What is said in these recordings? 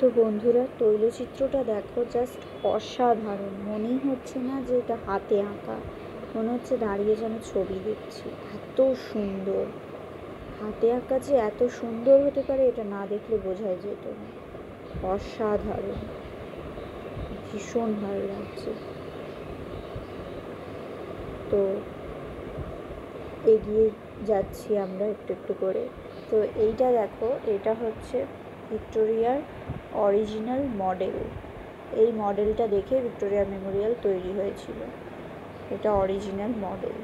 তো বন্ধুরা, তৈলচিত্রটা দেখো, জাস্ট অসাধারণ। মনেই হচ্ছে না যে এটা হাতে আঁকা, মনে হচ্ছে দাঁড়িয়ে যেন ছবি দেখছি। এত সুন্দর হাতে আঁকা, যে এত সুন্দর হতে পারে এটা না দেখলে বোঝাই যেত না। অসাধারণ, ভীষণ ভালো লাগছে। তো এগিয়ে যাচ্ছি আমরা একটু একটু করে। তো এইটা দেখো, এটা হচ্ছে ভিক্টোরিয়ার অরিজিনাল মডেল। এই মডেলটা দেখে ভিক্টোরিয়া মেমোরিয়াল তৈরি হয়েছিল। এটা অরিজিনাল মডেল।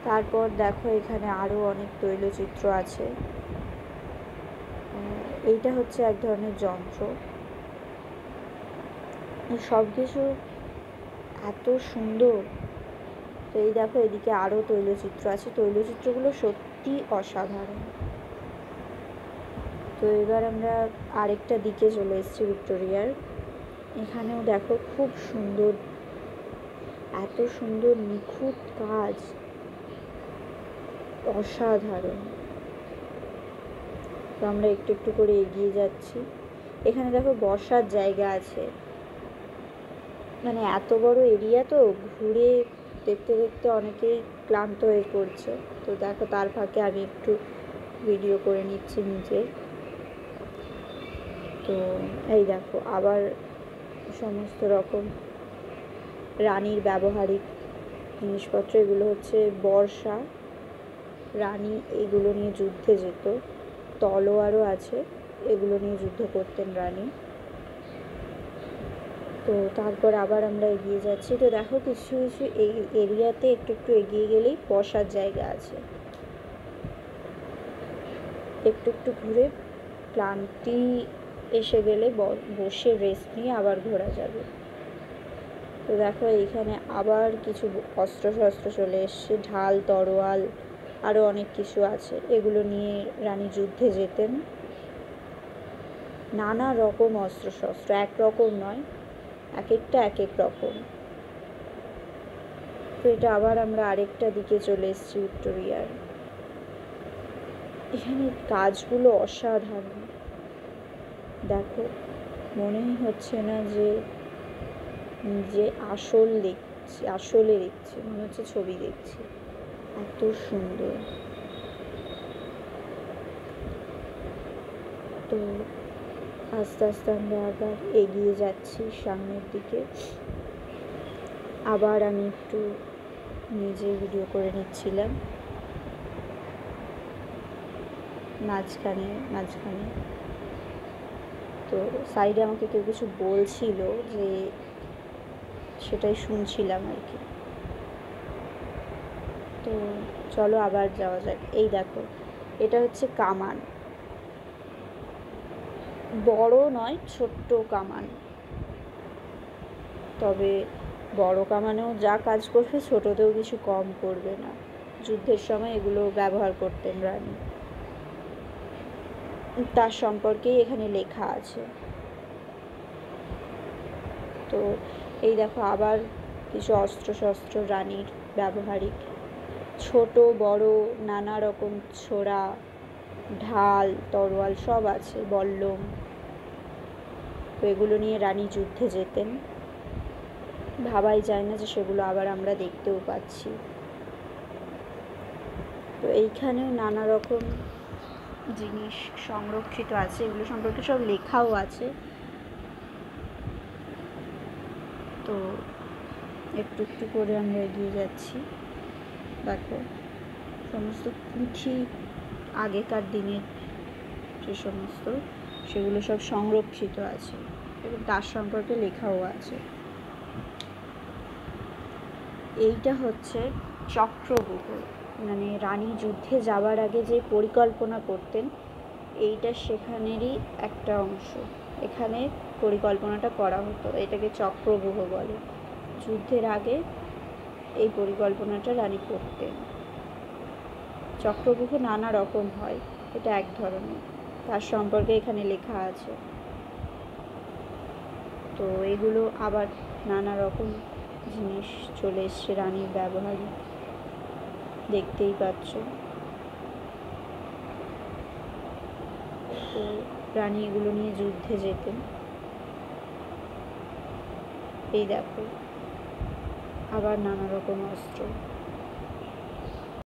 তারপর দেখো, এখানে আরও অনেক তৈলচিত্র আছে। এইটা হচ্ছে এক ধরনের যন্ত্র। সব কিছু এত সুন্দর। তো এই দেখো, এদিকে আরও তৈলচিত্র আছে। তৈলচিত্রগুলো সত্যি অসাধারণ। তো এবার আমরা আরেকটা দিকে চলে এসেছি ভিক্টোরিয়ার। এখানেও দেখো, খুব সুন্দর, এত সুন্দর নিখুঁত কাজ, অসাধারণ। তো আমরা একটু একটু করে এগিয়ে যাচ্ছি। এখানে দেখো, বসার জায়গা আছে। মানে এত বড় এরিয়া, তো ঘুরে দেখতে দেখতে অনেকেই ক্লান্ত হয়ে পড়ছে। তো দেখো, তার ফাঁকে আমি একটু ভিডিও করে নিচ্ছি নিজে। তো এই দেখো, আবার সমস্ত রকম রানীর ব্যবহারিক জিনিসপত্র। এগুলো হচ্ছে বর্ষা, রানী এগুলো নিয়ে যুদ্ধে যেত। তলোয়ারও আছে, এগুলো নিয়ে যুদ্ধ করতেন রানী। তো তারপর আবার আমরা এগিয়ে যাচ্ছি। তো দেখো, কিছু কিছু এই এরিয়াতে একটু একটু এগিয়ে গেলেই বসার জায়গা আছে। একটু একটু ঘুরে ক্লান্তি এসে গেলে বসে রেস্ট নিয়ে আবার ঘোরা যাবে। তো দেখো, এইখানে আবার কিছু অস্ত্রশস্ত্র চলে এসছে, ঢাল, তরোয়াল, আরও অনেক কিছু আছে। এগুলো নিয়ে রানী যুদ্ধে যেতেন। নানা রকম অস্ত্রশস্ত্র, একরকম নয়, এক একটা এক এক রকম। তো এটা আবার আমরা আরেকটা দিকে চলে এসেছি ভিক্টোরিয়ার। এখানে কাজগুলো অসাধারণ। দেখো, মনেই হচ্ছে না যে আসলে দেখছি, মনে হচ্ছে ছবি দেখছি। এত সুন্দর। তো আস্তে আস্তে আমরা আবার এগিয়ে যাচ্ছি সামনের দিকে। আবার আমি একটু নিজে ভিডিও করে নিচ্ছিলাম মাঝখানে। তো সাইডে আমাকে কেউ কিছু বলছিল, যে সেটাই শুনছিলাম আর কি। তো চলো আবার যাওয়া যাক। এই দেখো, এটা হচ্ছে কামান। বড় নয়, ছোট্ট কামান। তবে বড় কামানেও যা কাজ করবে, ছোটতেও কিছু কম করবে না। যুদ্ধের সময় এগুলো ব্যবহার করতেন রানী। তার সম্পর্কেই এখানে লেখা আছে। তো এই দেখো, আবার কিছু অস্ত্রশস্ত্র রানীর ব্যবহারিক, ছোট বড় নানা রকম ছোরা, ঢাল, তরোয়াল সব আছে, বল্লম। তো এগুলো নিয়ে রানী যুদ্ধে যেতেন। ভাবাই যায় না যে সেগুলো আবার আমরা দেখতেও পাচ্ছি। তো এইখানেও নানা রকম জিনিস সংরক্ষিত আছে, এগুলো সম্পর্কে সব লেখাও আছে। তো একটু একটু করে আমরা এগিয়ে যাচ্ছি। দেখো, সমস্ত পুঁথি, আগেকার দিনের যে সমস্ত, সেগুলো সব সংরক্ষিত আছে এবং তার সম্পর্কে লেখাও আছে। এইটা হচ্ছে চক্রব্যূহ, মানে রানী যুদ্ধে যাওয়ার আগে যে পরিকল্পনা করতেন, এইটা সেখানেরই একটা অংশ। এখানে পরিকল্পনাটা করা হতো, এটাকে চক্রব্যূহ বলে। যুদ্ধের আগে এই পরিকল্পনাটা রানী করতেন। চক্রব্যূহ নানা রকম হয়, এটা এক ধরনের, তার সম্পর্কে এখানে লেখা আছে। তো এগুলো আবার নানা রকম জিনিস চলে এসছে রানীর ব্যবহারিক, দেখতেই পাচ্ছ। তো রানী এগুলো নিয়ে যুদ্ধে যেতেন। এই দেখো আবার নানা রকম অস্ত্র।